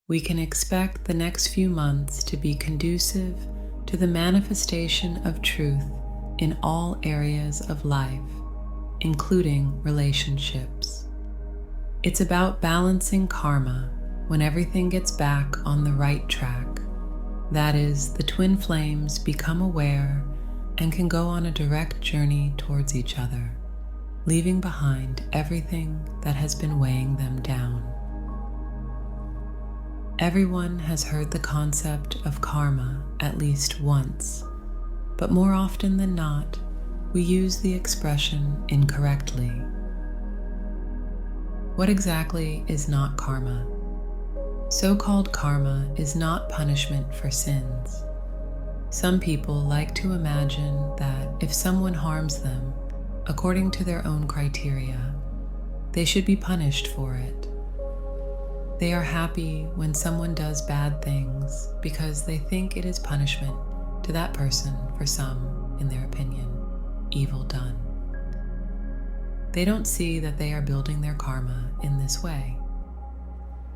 we can expect the next few months to be conducive to the manifestation of truth in all areas of life, including relationships. It's about balancing karma when everything gets back on the right track. That is, the twin flames become aware and can go on a direct journey towards each other, leaving behind everything that has been weighing them down. Everyone has heard the concept of karma at least once, but more often than not, we use the expression incorrectly. What exactly is not karma? So-called karma is not punishment for sins. Some people like to imagine that if someone harms them, according to their own criteria, they should be punished for it. They are happy when someone does bad things because they think it is punishment to that person for some, in their opinion, evil done. They don't see that they are building their karma in this way,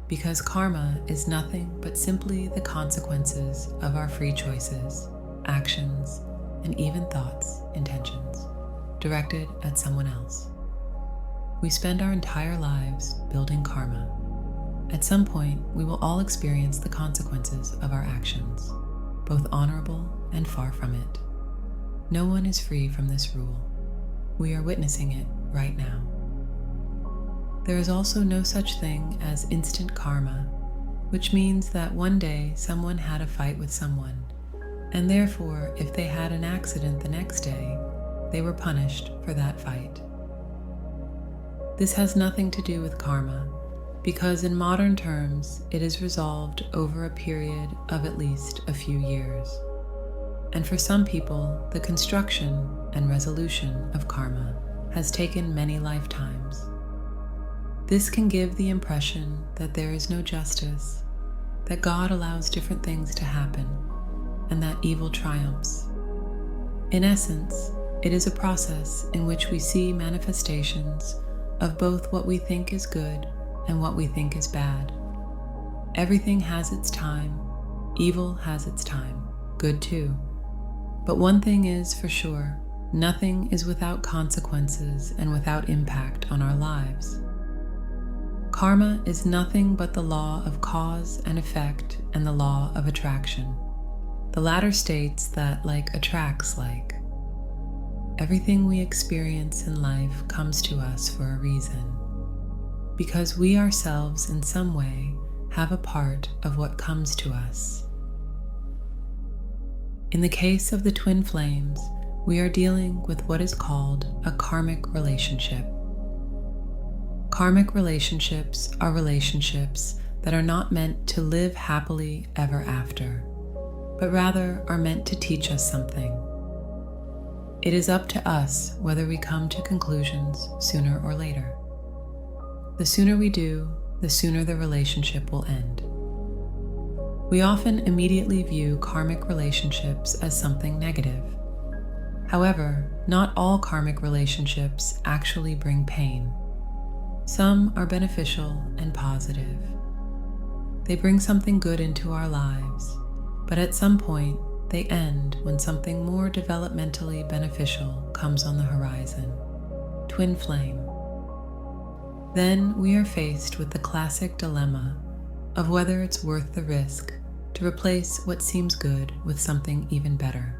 because karma is nothing but simply the consequences of our free choices, actions, and even thoughts, intentions, directed at someone else. We spend our entire lives building karma. At some point, we will all experience the consequences of our actions, both honorable and far from it. No one is free from this rule. We are witnessing it right now. There is also no such thing as instant karma, which means that one day someone had a fight with someone, and therefore, if they had an accident the next day, they were punished for that fight. This has nothing to do with karma, because in modern terms, it is resolved over a period of at least a few years. And for some people, the construction and resolution of karma has taken many lifetimes. This can give the impression that there is no justice, that God allows different things to happen, and that evil triumphs. In essence, it is a process in which we see manifestations of both what we think is good and what we think is bad. Everything has its time. Evil has its time. Good too. But one thing is for sure, nothing is without consequences and without impact on our lives. Karma is nothing but the law of cause and effect and the law of attraction. The latter states that like attracts like. Everything we experience in life comes to us for a reason, because we ourselves in some way have a part of what comes to us. In the case of the twin flames, we are dealing with what is called a karmic relationship. Karmic relationships are relationships that are not meant to live happily ever after, but rather are meant to teach us something. It is up to us whether we come to conclusions sooner or later. The sooner we do, the sooner the relationship will end. We often immediately view karmic relationships as something negative. However, not all karmic relationships actually bring pain. Some are beneficial and positive. They bring something good into our lives, but at some point, they end when something more developmentally beneficial comes on the horizon. Twin flame. Then we are faced with the classic dilemma of whether it's worth the risk to replace what seems good with something even better.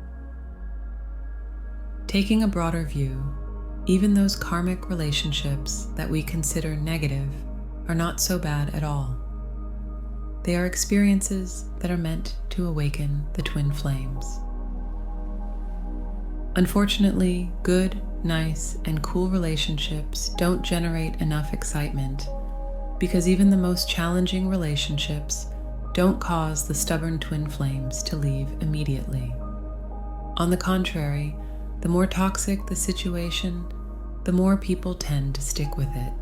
Taking a broader view, even those karmic relationships that we consider negative are not so bad at all. They are experiences that are meant to awaken the twin flames. Unfortunately, good, nice, and cool relationships don't generate enough excitement, because even the most challenging relationships don't cause the stubborn twin flames to leave immediately. On the contrary, the more toxic the situation, the more people tend to stick with it.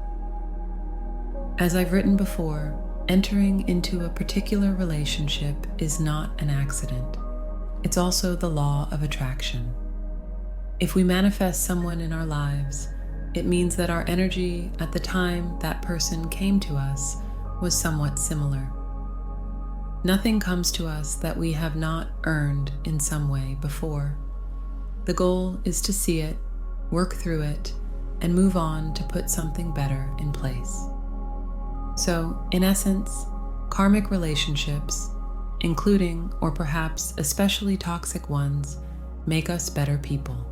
As I've written before, entering into a particular relationship is not an accident. It's also the law of attraction. If we manifest someone in our lives, it means that our energy at the time that person came to us was somewhat similar. Nothing comes to us that we have not earned in some way before. The goal is to see it, work through it, and move on to put something better in place. So, in essence, karmic relationships, including or perhaps especially toxic ones, make us better people.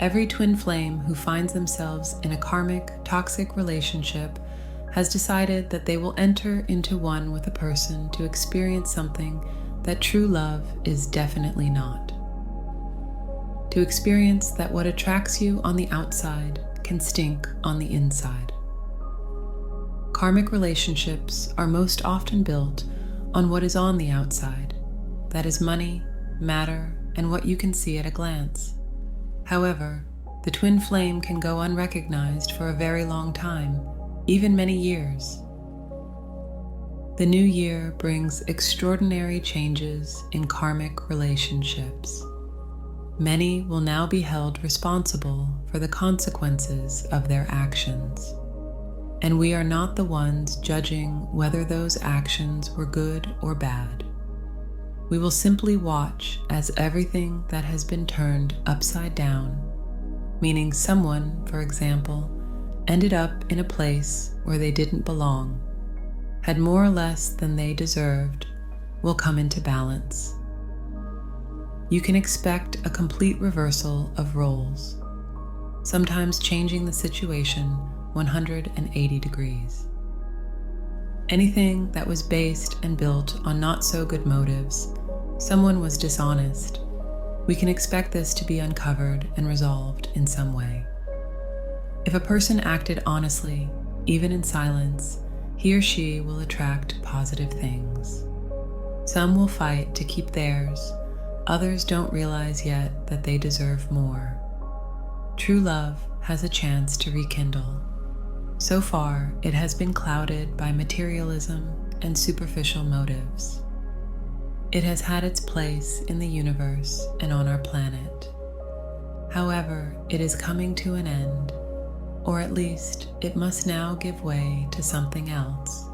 Every twin flame who finds themselves in a karmic, toxic relationship has decided that they will enter into one with a person to experience something that true love is definitely not. To experience that what attracts you on the outside can stink on the inside. Karmic relationships are most often built on what is on the outside, that is money, matter, and what you can see at a glance. However, the twin flame can go unrecognized for a very long time, even many years. The new year brings extraordinary changes in karmic relationships. Many will now be held responsible for the consequences of their actions, and we are not the ones judging whether those actions were good or bad. We will simply watch as everything that has been turned upside down, meaning someone, for example, ended up in a place where they didn't belong, had more or less than they deserved, will come into balance. You can expect a complete reversal of roles, sometimes changing the situation 180 degrees. Anything that was based and built on not so good motives, someone was dishonest, we can expect this to be uncovered and resolved in some way. If a person acted honestly, even in silence, he or she will attract positive things. Some will fight to keep theirs, others don't realize yet that they deserve more. True love has a chance to rekindle. So far, it has been clouded by materialism and superficial motives. It has had its place in the universe and on our planet. However, it is coming to an end, or at least it must now give way to something else,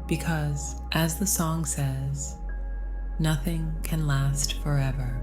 because, as the song says, nothing can last forever.